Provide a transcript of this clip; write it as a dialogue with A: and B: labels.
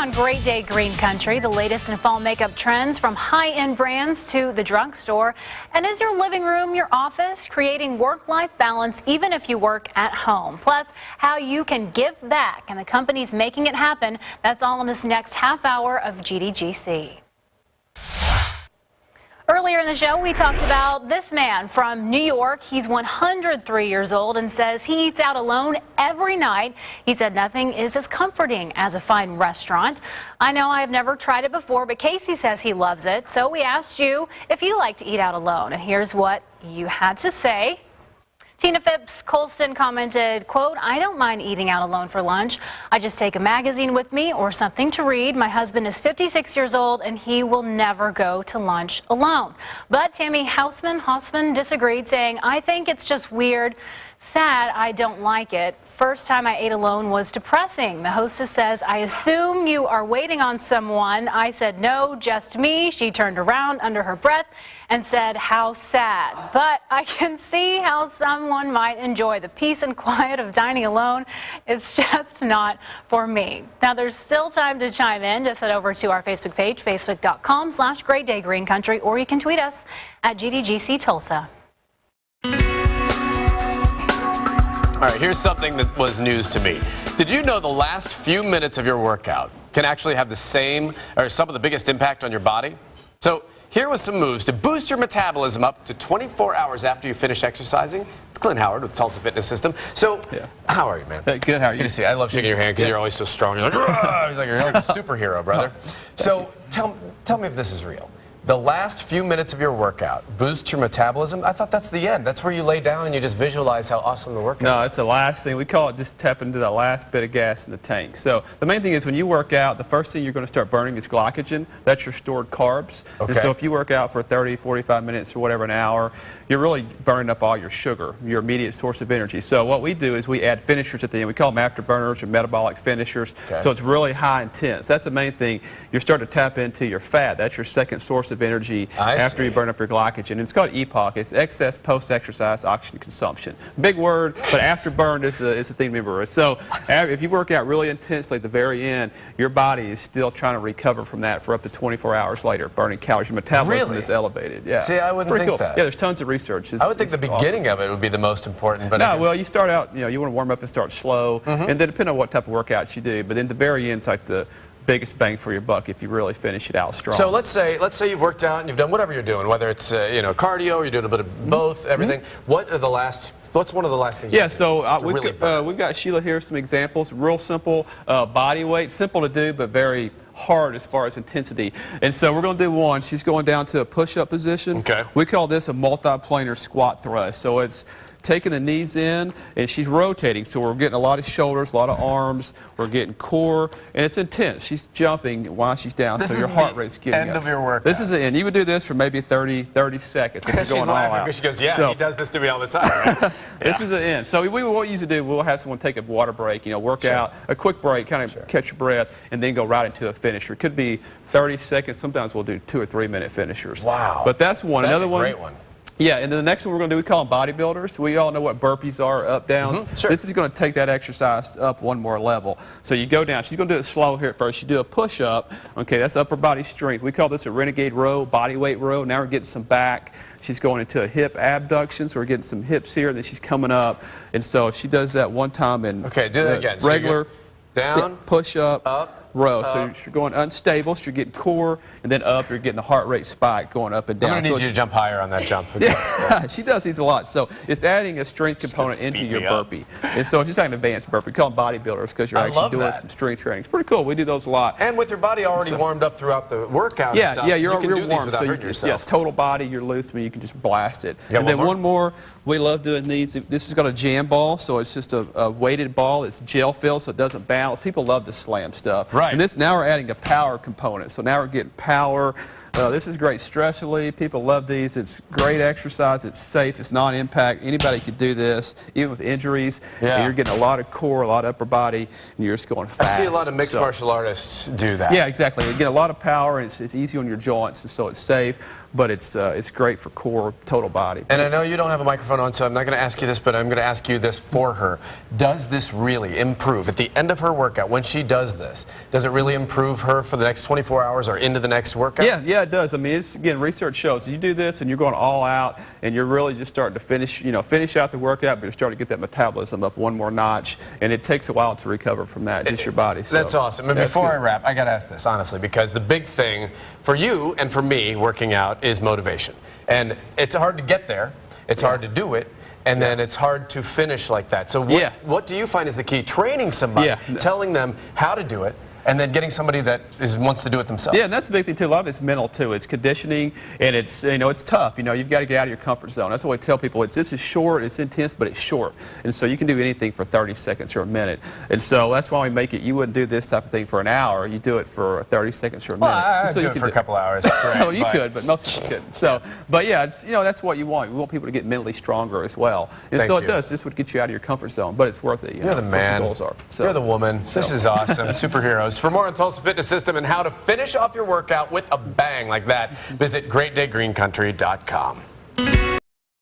A: on Great Day Green Country, the latest in fall makeup trends from high-end brands to the drugstore. And is your living room your office, creating work-life balance even if you work at home? Plus, how you can give back and the companies making it happen. That's all in this next half hour of GDGC. Earlier in the show, we talked about this man from New York. He's 103 years old and says he eats out alone every night. He said nothing is as comforting as a fine restaurant. I know I have never tried it before, but Casey says he loves it. So we asked you if you like to eat out alone, and here's what you had to say. Tina Phipps Colston commented, quote, "I don't mind eating out alone for lunch. I just take a magazine with me or something to read. My husband is 56 years old and he will never go to lunch alone." But Tammy Hausman disagreed, saying, "I think it's just weird. Sad, I don't like it. First time I ate alone was depressing." The hostess says, "I assume you are waiting on someone." I said, "No, just me." She turned around under her breath and said, "How sad." But I can see how someone might enjoy the peace and quiet of dining alone. It's just not for me. Now, there's still time to chime in. Just head over to our Facebook page, facebook.com/GreatDayGreenCountry, or you can tweet us at GDGC Tulsa.
B: All right, here's something that was news to me. Did you know the last few minutes of your workout can actually have the same or some of the biggest impact on your body? So here was some moves to boost your metabolism up to 24 hours after you finish exercising. It's Clint Howard with Tulsa Fitness System. So, how are you, man?
C: Good, how are you?
B: Good to see you. I love shaking your hand because you're always so strong. You're like, you're like a superhero, brother. So tell me if this is real. The last few minutes of your workout boosts your metabolism. I thought that's the end. That's where you lay down and you just visualize how awesome the workout is.
C: No, it's the last thing. We call it just tapping into that last bit of gas in the tank. So the main thing is when you work out, the first thing you're going to start burning is glycogen. That's your stored carbs.
B: Okay.
C: And so if you work out for 30, 45 minutes or whatever, an hour, you're really burning up all your sugar, your immediate source of energy. So what we do is we add finishers at the end. We call them afterburners or metabolic finishers. Okay. So it's really high intense. That's the main thing. You're starting to tap into your fat. That's your second source of energy after you burn up your glycogen. And it's called EPOC. It's excess post-exercise oxygen consumption. Big word, but afterburn is a thing to remember. So if you work out really intensely at the very end, your body is still trying to recover from that for up to 24 hours later, burning calories. Your metabolism is elevated. Yeah.
B: See, I wouldn't think that.
C: Yeah, there's tons of research.
B: I would think the beginning of it would be the most important. But
C: no, well, you start out, you want to warm up and start slow, and then depending on what type of workouts you do, but then the very end, it's like the biggest bang for your buck if you really finish it out strong.
B: So let's say you've worked out and you've done whatever you're doing, whether it's cardio, or you're doing a bit of both, everything. What's one of the last things?
C: Yeah, so we've got Sheila here, some examples, real simple body weight, simple to do, but very hard as far as intensity. And so we're going to do one. She's going down to a push-up position. Okay. We call this a multiplanar squat thrust. So it's taking the knees in, and she's rotating. So we're getting a lot of shoulders, a lot of arms. We're getting core, and it's intense. She's jumping while she's down, so your heart rate's getting up.
B: End of your workout.
C: This is the end. You would do this for maybe 30 seconds.
B: She's laughing because she goes, yeah, he does this to me all the time. Right?
C: This is the end. So what we usually do, we'll have someone take a water break, work out, a quick break, kind of catch your breath, and then go right into a finisher. It could be 30 seconds. Sometimes we'll do 2 or 3 minute finishers.
B: Wow.
C: But that's one.
B: That's
C: Another
B: a great one.
C: Yeah, and then the next one we're going to do, we call them bodybuilders. We all know what burpees are, up, downs. This is going to take that exercise up one more level. So you go down. She's going to do it slow here at first. You do a push-up. Okay, that's upper body strength. We call this a renegade row, body weight row. Now we're getting some back. She's going into a hip abduction, so we're getting some hips here, and then she's coming up. And so she does that one time in
B: do that again.
C: Regular
B: down,
C: push-up,
B: up,
C: row. So you're going unstable, so you're getting core, and then up, you're getting the heart rate spike going up and down.
B: I'm going to need you to jump higher on that jump.
C: Yeah, she does these a lot. So it's adding a strength component into your burpee. And so it's just like an advanced burpee. We call them bodybuilders because you're actually doing some strength training. It's pretty cool. We do those a lot.
B: And with your body already warmed up throughout the workout and stuff,
C: you're
B: you can
C: real
B: do
C: warm.
B: these without hurting yourself.
C: Yes, total body, you're loose, I mean, you can just blast it. And then one more, we love doing these. This has got a jam ball, so it's just a weighted ball. It's gel filled, so it doesn't bounce. People love to slam stuff.
B: Right.
C: And now we're adding a power component. So now we're getting power. This is great stress relief. People love these. It's great exercise. It's safe. It's non-impact. Anybody could do this, even with injuries.
B: Yeah.
C: And you're getting a lot of core, a lot of upper body, and you're just going fast.
B: I see a lot of mixed martial artists do that.
C: Yeah, exactly. You get a lot of power, and it's easy on your joints, and so it's safe. But it's great for core, total body.
B: And I know you don't have a microphone on, so I'm not going to ask you this, but I'm going to ask you this for her. Does this really improve at the end of her workout when she does this? Does it really improve her for the next 24 hours or into the next workout?
C: Yeah, it does. I mean, again, research shows you do this and you're going all out, and you're really just starting to finish out the workout, but you're starting to get that metabolism up one more notch, and it takes a while to recover from that, just your body. So
B: that's awesome. And before I wrap, I got to ask this honestly, because the big thing for you and for me working out is motivation. And it's hard to get there, it's hard to do it, and then it's hard to finish like that. So what do you find is the key? Training somebody, telling them how to do it, and then getting somebody that wants to do it themselves.
C: Yeah, and that's the big thing too. A lot of it's mental too. It's conditioning, and it's it's tough. You've got to get out of your comfort zone. That's what I tell people. This is short, it's intense, but it's short, and so you can do anything for 30 seconds or a minute. And so that's why we make it. You wouldn't do this type of thing for an hour. You do it for 30 seconds or a minute.
B: Well,
C: so
B: do it for a couple hours. Straight,
C: well, you could, but most people couldn't. So, but yeah, it's that's what you want. We want people to get mentally stronger as well. And so it does. This would get you out of your comfort zone, but it's worth it.
B: You're the man.
C: What your goals are. So,
B: you're the woman. This is awesome. Superheroes. For more on Tulsa Fitness System and how to finish off your workout with a bang like that, visit GreatDayGreenCountry.com.